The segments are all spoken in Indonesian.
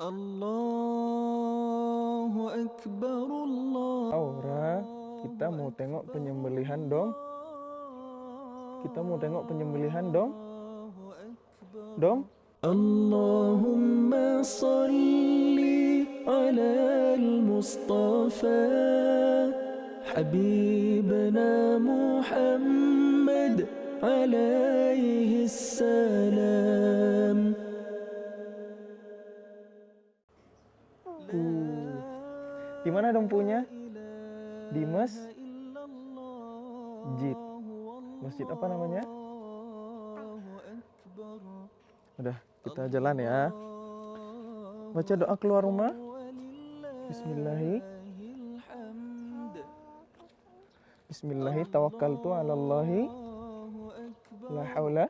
Allahu Akbar, Aura, kita mau tengok penyembelihan dong. Kita mau tengok penyembelihan dong. Dong. Allahumma salli ala al-Mustafa Habibna Muhammad alaihi salam. Di mana dong punya? Di masjid. Masjid apa namanya? Udah, kita jalan ya. Baca doa keluar rumah. Bismillahi tawakkaltu ala Allahi la haula.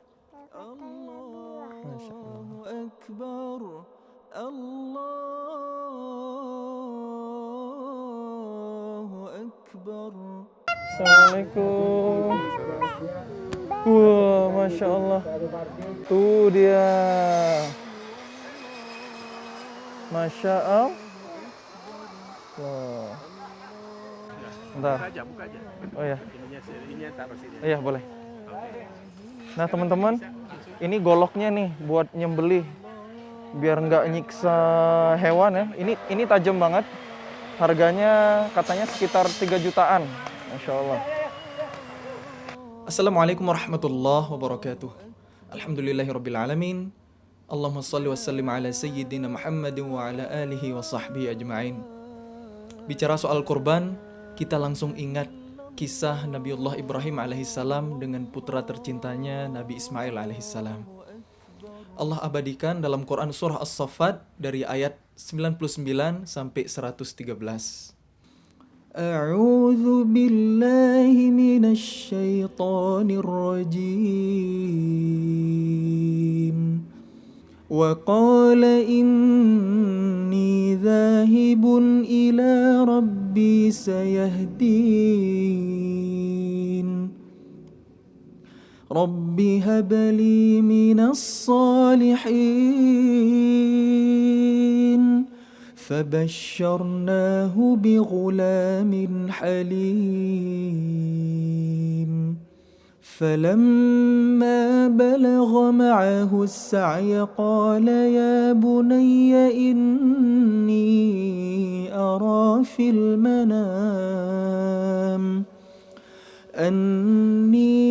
Masya Allah. Allahu Akbar. Assalamualaikum. Wah, Masya Allah. Tuh dia. Masya Allah. Wah. Bentar. Buka aja. Oh ya. Ininya taruh sini. Iya, boleh. Nah, teman-teman, ini goloknya nih buat nyembelih. Biar nggak nyiksa hewan ya. Ini tajam banget. Harganya katanya sekitar 3 jutaan. Masya Allah. Assalamualaikum warahmatullahi wabarakatuh. Alhamdulillahirrabbilalamin. Allahumma salli wa sallim ala sayyidina Muhammadin wa ala alihi wa sahbihi ajma'in. Bicara soal kurban, kita langsung ingat kisah Nabiullah Ibrahim alaihissalam dengan putra tercintanya Nabi Ismail alaihissalam. Allah abadikan dalam Quran surah As-Saffat dari ayat 99 sampai 113. A'udzu billahi minasy syaithanir rajim. Wa qala inni dzahibun ila rabbi sayahdin. Rabbi habli minas salihin. فبشرناه بغلام حليم فلما بلغ معه السعي قال يا بني إني أرى في المنام أني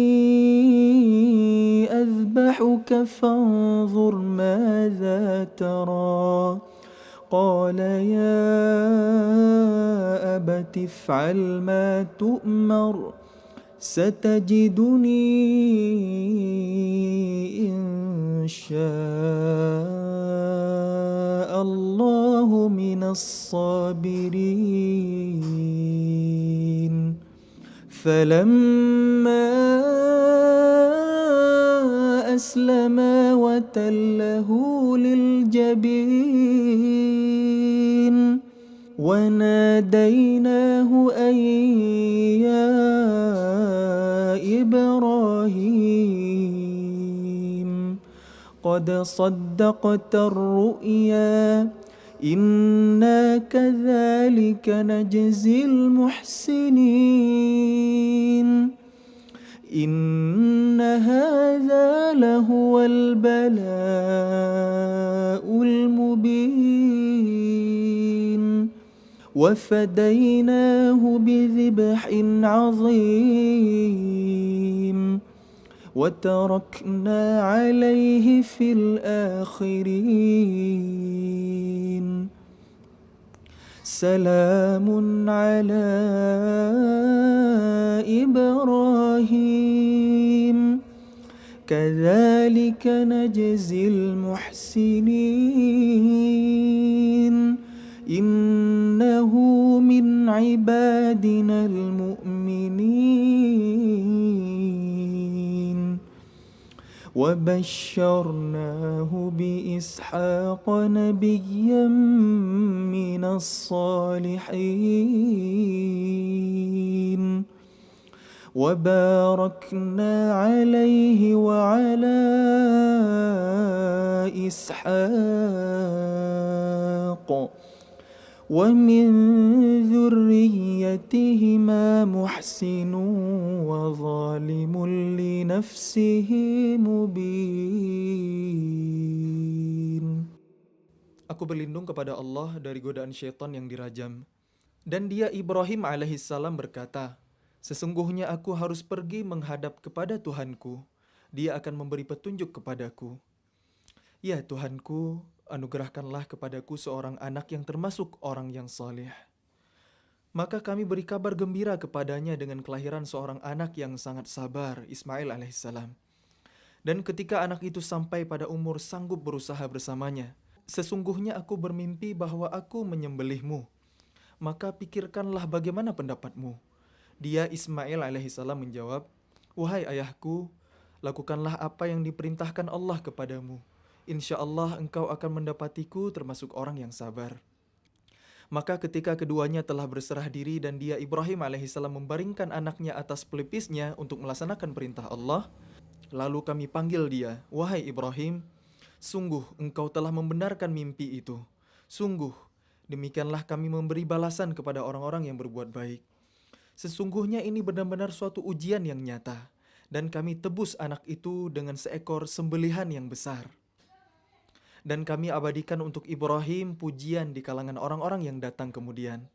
أذبحك فانظر ماذا ترى قال يا أبت افعل ما تؤمر ستجدني إن شاء الله من الصابرين فلما أسلما وتله للجبين وناديناه أن يا إبراهيم قد صدقت الرؤيا إنا كذلك نجزي المحسنين إن هذا لهو البلاء المبين وفديناه بذبح عظيم وتركنا عليه في الآخرين سلام على إبراهيم كذلك نجزي المحسنين إنه من عبادنا المؤمنين وبشرناه بإسحاق نبيا من الصالحين وباركنا عليه وعلى إسحاق ومن ذريتهما محسن وظالم لنفسه مبين. Aku berlindung kepada Allah dari godaan syaitan yang dirajam. Dan dia Ibrahim alaihissalam berkata, sesungguhnya aku harus pergi menghadap kepada Tuhanku. Dia akan memberi petunjuk kepadaku. Ya Tuhanku, anugerahkanlah kepadaku seorang anak yang termasuk orang yang saleh. Maka kami beri kabar gembira kepadanya dengan kelahiran seorang anak yang sangat sabar, Ismail alaihissalam. Dan ketika anak itu sampai pada umur sanggup berusaha bersamanya, sesungguhnya aku bermimpi bahwa aku menyembelihmu. Maka pikirkanlah bagaimana pendapatmu. Dia Ismail alaihissalam menjawab, wahai ayahku, lakukanlah apa yang diperintahkan Allah kepadamu. Insya Allah engkau akan mendapatiku termasuk orang yang sabar. Maka ketika keduanya telah berserah diri dan dia Ibrahim alaihissalam membaringkan anaknya atas pelipisnya untuk melaksanakan perintah Allah, lalu kami panggil dia, wahai Ibrahim, sungguh engkau telah membenarkan mimpi itu. Sungguh, demikianlah kami memberi balasan kepada orang-orang yang berbuat baik. Sesungguhnya ini benar-benar suatu ujian yang nyata, dan kami tebus anak itu dengan seekor sembelihan yang besar. Dan kami abadikan untuk Ibrahim pujian di kalangan orang-orang yang datang kemudian.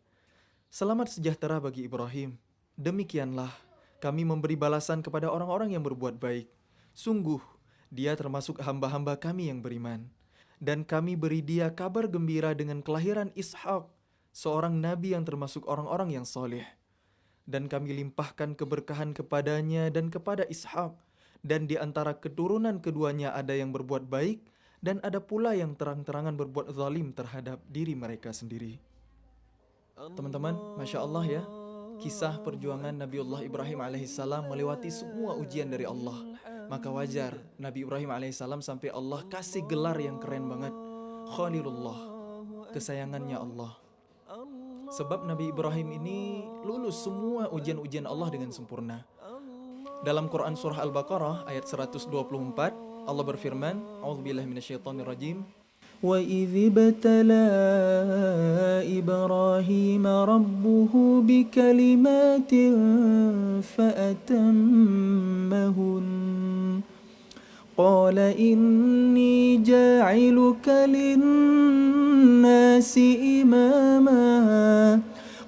Selamat sejahtera bagi Ibrahim. Demikianlah kami memberi balasan kepada orang-orang yang berbuat baik. Sungguh, dia termasuk hamba-hamba kami yang beriman. Dan kami beri dia kabar gembira dengan kelahiran Ishak, seorang nabi yang termasuk orang-orang yang soleh. Dan kami limpahkan keberkahan kepadanya dan kepada Ishak. Dan di antara keturunan keduanya ada yang berbuat baik, dan ada pula yang terang-terangan berbuat zalim terhadap diri mereka sendiri. Teman-teman, Masya Allah ya, kisah perjuangan Nabiullah Ibrahim alaihissalam melewati semua ujian dari Allah. Maka wajar Nabi Ibrahim alaihissalam sampai Allah kasih gelar yang keren banget, Khalilullah, kesayangannya Allah. Sebab Nabi Ibrahim ini lulus semua ujian-ujian Allah dengan sempurna. Dalam Quran Surah Al-Baqarah ayat 124, Allah berfirman, A'udzubillahi minasyaitonirrajim, وَإِذِ ابْتَلَى إِبْرَاهِيمَ رَبُّهُ بِكَلِمَاتٍ فَأَتَمَّهُنَّ قَالَ إِنِّي جَاعِلُكَ لِلنَّاسِ إِمَامًا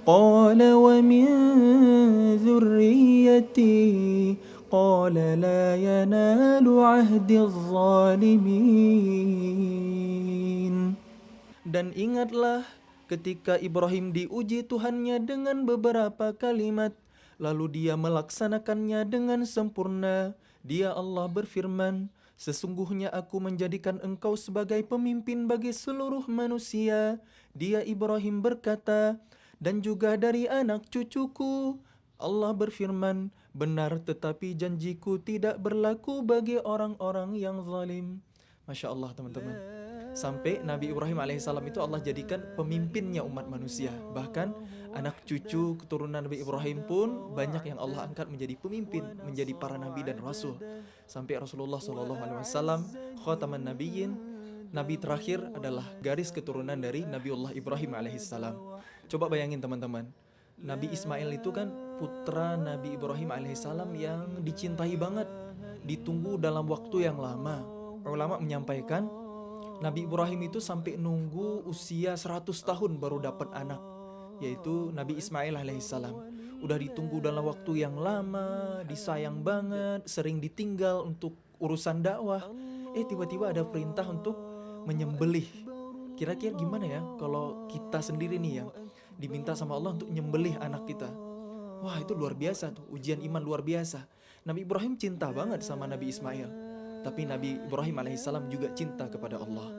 قَالَ وَمِنْ ذُرِّيَّتِي قَالَ لَا يَنَالُ عَهْدِ الظَّالِمِينَ. Dan ingatlah ketika Ibrahim diuji Tuhannya dengan beberapa kalimat, lalu dia melaksanakannya dengan sempurna. Dia Allah berfirman, sesungguhnya aku menjadikan engkau sebagai pemimpin bagi seluruh manusia. Dia Ibrahim berkata, dan juga dari anak cucuku. Allah berfirman, benar tetapi janjiku tidak berlaku bagi orang-orang yang zalim. Masya Allah teman-teman. Sampai Nabi Ibrahim alaihissalam itu Allah jadikan pemimpinnya umat manusia. Bahkan anak cucu keturunan Nabi Ibrahim pun banyak yang Allah angkat menjadi pemimpin, menjadi para nabi dan rasul. Sampai Rasulullah SAW, khataman nabiyyin, nabi terakhir adalah garis keturunan dari Nabiullah Ibrahim alaihissalam. Coba bayangin teman-teman, Nabi Ismail itu kan putra Nabi Ibrahim alaihissalam yang dicintai banget, ditunggu dalam waktu yang lama. Ulama menyampaikan Nabi Ibrahim itu sampai nunggu usia 100 tahun baru dapat anak, yaitu Nabi Ismail alaihissalam. Udah ditunggu dalam waktu yang lama, disayang banget, sering ditinggal untuk urusan dakwah. Tiba-tiba ada perintah untuk menyembelih. Kira-kira gimana ya kalau kita sendiri nih yang diminta sama Allah untuk nyembelih anak kita? Wah, itu luar biasa tuh, ujian iman luar biasa. Nabi Ibrahim cinta banget sama Nabi Ismail. Tapi Nabi Ibrahim alaihissalam juga cinta kepada Allah.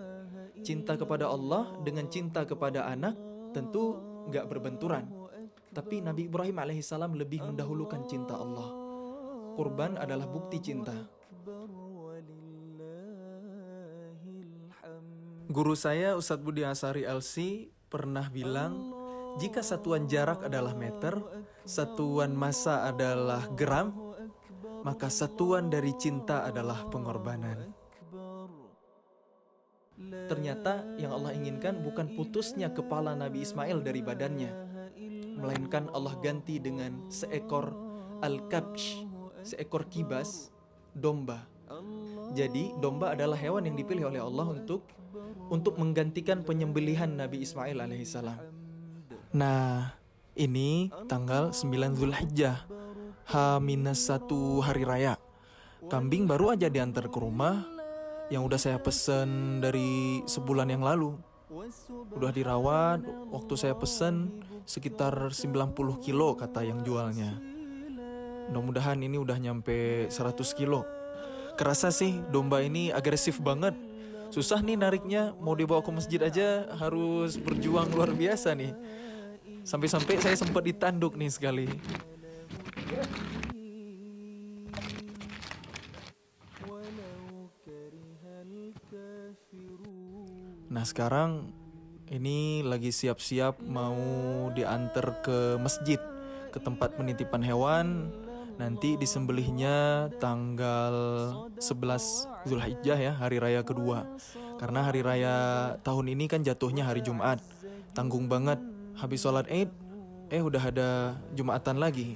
Cinta kepada Allah dengan cinta kepada anak tentu gak berbenturan. Tapi Nabi Ibrahim alaihissalam lebih mendahulukan cinta Allah. Kurban adalah bukti cinta. Guru saya Ustadz Budi Asari LC pernah bilang, jika satuan jarak adalah meter, satuan massa adalah gram, maka satuan dari cinta adalah pengorbanan. Ternyata yang Allah inginkan bukan putusnya kepala Nabi Ismail dari badannya, melainkan Allah ganti dengan seekor al-kabsh, seekor kibas domba. Jadi domba adalah hewan yang dipilih oleh Allah untuk menggantikan penyembelihan Nabi Ismail alaihissalam. Nah, ini tanggal 9 Zulhijjah, H-1 hari raya. Kambing baru aja diantar ke rumah, yang udah saya pesen dari sebulan yang lalu. Udah dirawat, waktu saya pesen sekitar 90 kilo kata yang jualnya. Mudah-mudahan ini udah nyampe 100 kilo. Kerasa sih domba ini agresif banget. Susah nih nariknya, mau dibawa ke masjid aja harus berjuang luar biasa nih. Sampai-sampai saya sempat ditanduk nih sekali. Nah sekarang ini lagi siap-siap mau diantar ke masjid, ke tempat penitipan hewan. Nanti disembelihnya tanggal 11 Zulhijjah ya, hari raya kedua. Karena hari raya tahun ini kan jatuhnya hari Jumat. Tanggung banget, habis sholat Id, udah ada Jumatan lagi.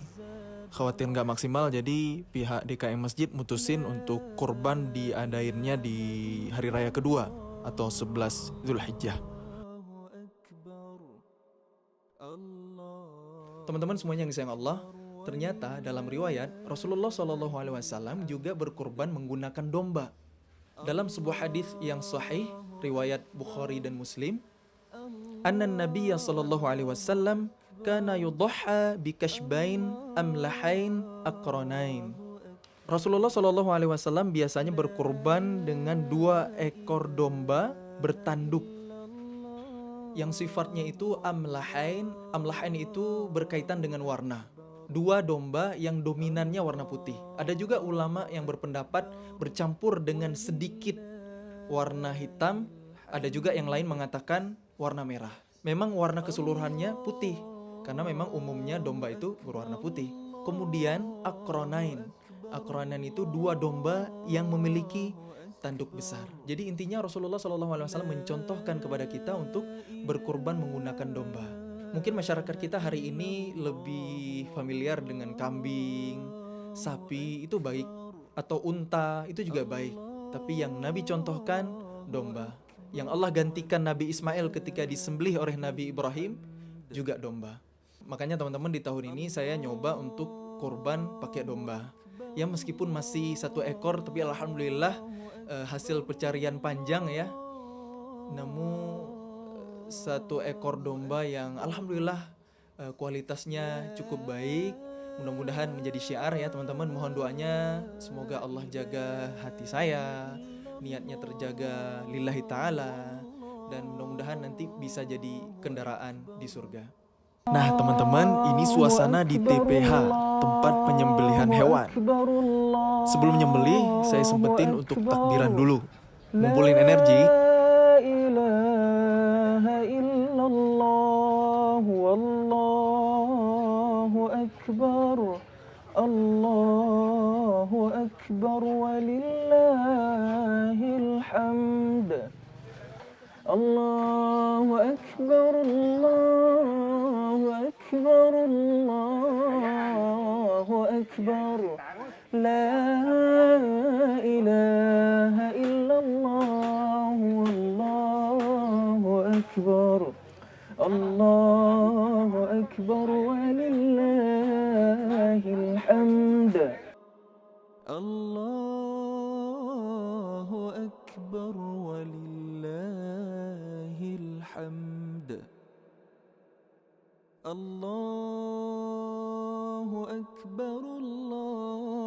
Khawatir nggak maksimal, jadi pihak DKM Masjid mutusin untuk kurban diadainnya di hari raya kedua atau 11 Zulhijjah. Teman-teman semuanya yang disayang Allah, ternyata dalam riwayat Rasulullah SAW juga berkurban menggunakan domba. Dalam sebuah hadis yang sahih riwayat Bukhari dan Muslim, anna Nabiyya SAW kana yudhha bikashbain amlahain aqranain. Rasulullah SAW biasanya berkurban dengan 2 ekor domba bertanduk yang sifatnya itu amlahain. Amlahain itu berkaitan dengan warna. 2 domba yang dominannya warna putih. Ada juga ulama yang berpendapat bercampur dengan sedikit warna hitam. Ada juga yang lain mengatakan warna merah. Memang warna keseluruhannya putih, karena memang umumnya domba itu berwarna putih. Kemudian akronain. Akronain itu 2 domba yang memiliki tanduk besar. Jadi intinya Rasulullah SAW mencontohkan kepada kita untuk berkurban menggunakan domba. Mungkin masyarakat kita hari ini lebih familiar dengan kambing, sapi itu baik, atau unta itu juga baik. Tapi yang Nabi contohkan domba. Yang Allah gantikan Nabi Ismail ketika disembelih oleh Nabi Ibrahim juga domba. Makanya teman-teman di tahun ini saya nyoba untuk kurban pakai domba. Ya meskipun masih 1 ekor, tapi alhamdulillah hasil pencarian panjang ya. Namun 1 ekor domba yang alhamdulillah kualitasnya cukup baik. Mudah-mudahan menjadi syiar ya teman-teman. Mohon doanya semoga Allah jaga hati saya, niatnya terjaga lillahi ta'ala, dan mudah-mudahan nanti bisa jadi kendaraan di surga. Nah teman-teman, ini suasana di TPH, tempat penyembelihan hewan. Sebelum nyembelih, saya sempetin untuk takbiran dulu, ngumpulin energi. Allahu Akbar walillahil hamd. Allahu Akbar, Allahu Akbar, Allahu Akbar. La ilaha illallah, Allahu Akbar. Allahu Akbar walillahil hamd. Allahu Akbar walillahil hamd. Allahu Akbar, Allahu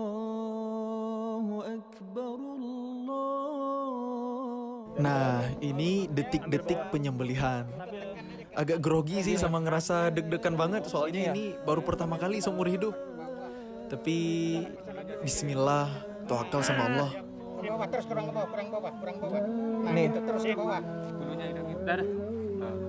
Akbar, Allah. Nah, ini detik-detik penyembelihan. Agak grogi sih sama ngerasa deg-degan banget, soalnya ini baru pertama kali seumur hidup. Tapi bismillah, tawakal sama Allah. Bawah terus kurang bawah. Nah, Nih. itu terus ke bawah.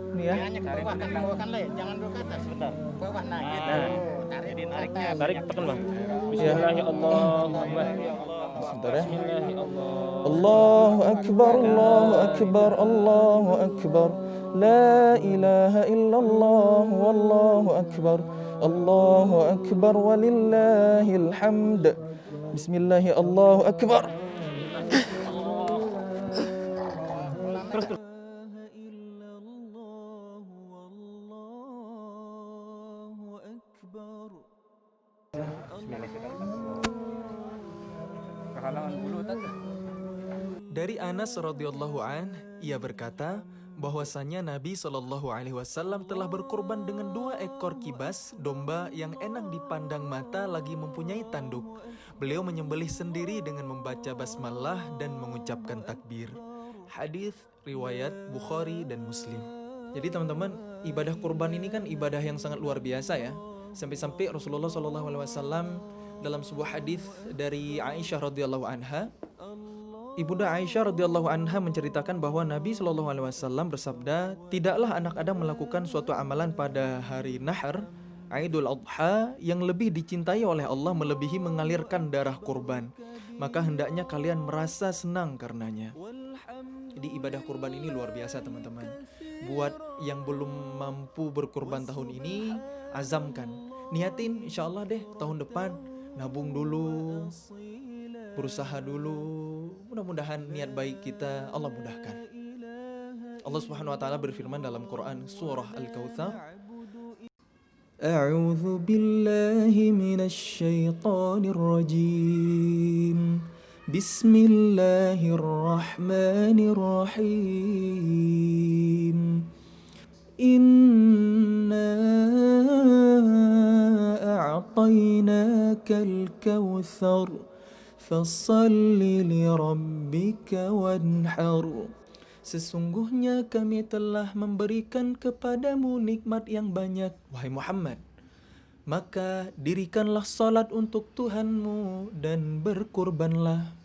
Ini ya. Hanya ke bawah, kan bawahkan le, jangan dulu ke atas. Bentar. Bawah nah gitu. Tarik. Tarik tekan bang. Bismillahirrahmanirrahim. Sebentar ya. Bismillahirrahmanirrahim. Allahu Akbar, Allahu Akbar, Allahu Akbar. La ilaha illallah, wallahu akbar. Allahu Akbar, walillahil hamd. Bismillah, Allahu Akbar. Dari Anas radhiyallahu an, ia berkata bahwasanya Nabi Shallallahu alaihi wasallam telah berkorban dengan 2 ekor kibas domba yang enak dipandang mata lagi mempunyai tanduk. Beliau menyembelih sendiri dengan membaca basmalah dan mengucapkan takbir. Hadis riwayat Bukhari dan Muslim. Jadi teman-teman, ibadah kurban ini kan ibadah yang sangat luar biasa ya. Sampai-sampai Rasulullah Shallallahu alaihi wasallam dalam sebuah hadis dari Aisyah radhiyallahu anha, Ibunda Aisyah radhiyallahu anha menceritakan bahwa Nabi Shallallahu alaihi wasallam bersabda, tidaklah anak Adam melakukan suatu amalan pada hari Nahar, Idul Adha, yang lebih dicintai oleh Allah melebihi mengalirkan darah kurban. Maka hendaknya kalian merasa senang karenanya. Jadi ibadah kurban ini luar biasa teman-teman. Buat yang belum mampu berkurban tahun ini, azamkan, niatin insya Allah deh tahun depan, nabung dulu, berusaha dulu. Mudah-mudahan niat baik kita Allah mudahkan. Allah Subhanahu wa taala berfirman dalam Quran surah Al-Kautsar, A'udzu billahi minasy syaithanir rajim. Bismillahirrahmanirrahim. Inna a'tainakal kautsar Fasalli li rabbika wanhar. Sesungguhnya kami telah memberikan kepadamu nikmat yang banyak, wahai Muhammad. Maka dirikanlah salat untuk Tuhanmu dan berkurbanlah.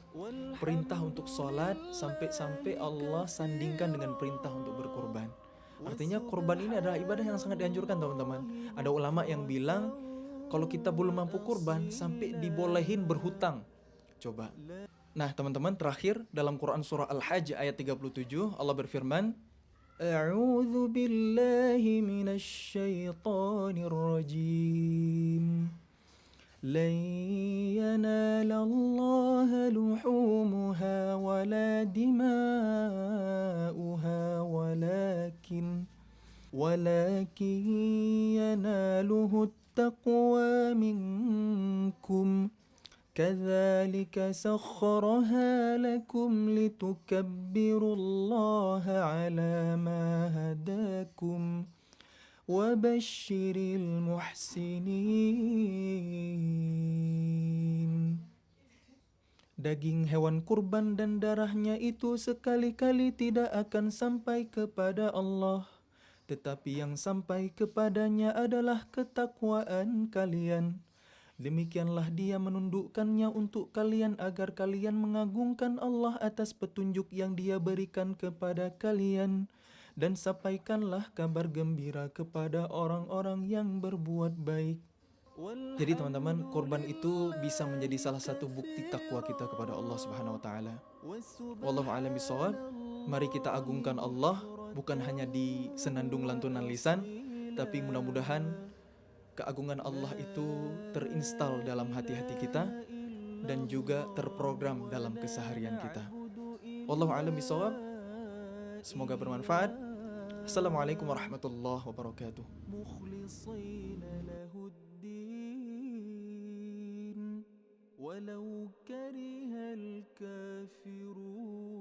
Perintah untuk salat sampai-sampai Allah sandingkan dengan perintah untuk berkurban. Artinya kurban ini adalah ibadah yang sangat dianjurkan teman-teman. Ada ulama yang bilang kalau kita belum mampu kurban sampai dibolehin berhutang. Coba. Nah teman-teman, terakhir dalam Quran surah Al-Hajj ayat 37 Allah berfirman, A'udzu billahi minasy syaithanir rajim. Lan yanalallaha luhumuha wala dima'uha walakin yanaluhu at-taqwa minkum. كذلك سخرها لكم لتكبروا الله على ما هداكم وبشر المحسنين. Daging hewan kurban dan darahnya itu sekali-kali tidak akan sampai kepada Allah, tetapi yang sampai kepadanya adalah ketakwaan kalian. Demikianlah Dia menundukkannya untuk kalian agar kalian mengagungkan Allah atas petunjuk yang Dia berikan kepada kalian, dan sampaikanlah kabar gembira kepada orang-orang yang berbuat baik. Jadi teman-teman, kurban itu bisa menjadi salah satu bukti takwa kita kepada Allah Subhanahu wa taala. Wallahu a'lam bishawab. Mari kita agungkan Allah bukan hanya di senandung lantunan lisan, tapi mudah-mudahan keagungan Allah itu terinstal dalam hati-hati kita dan juga terprogram dalam keseharian kita. Wallahu a'lam bishawab. Semoga bermanfaat. Assalamualaikum warahmatullahi wabarakatuh. ولو كره الكافرون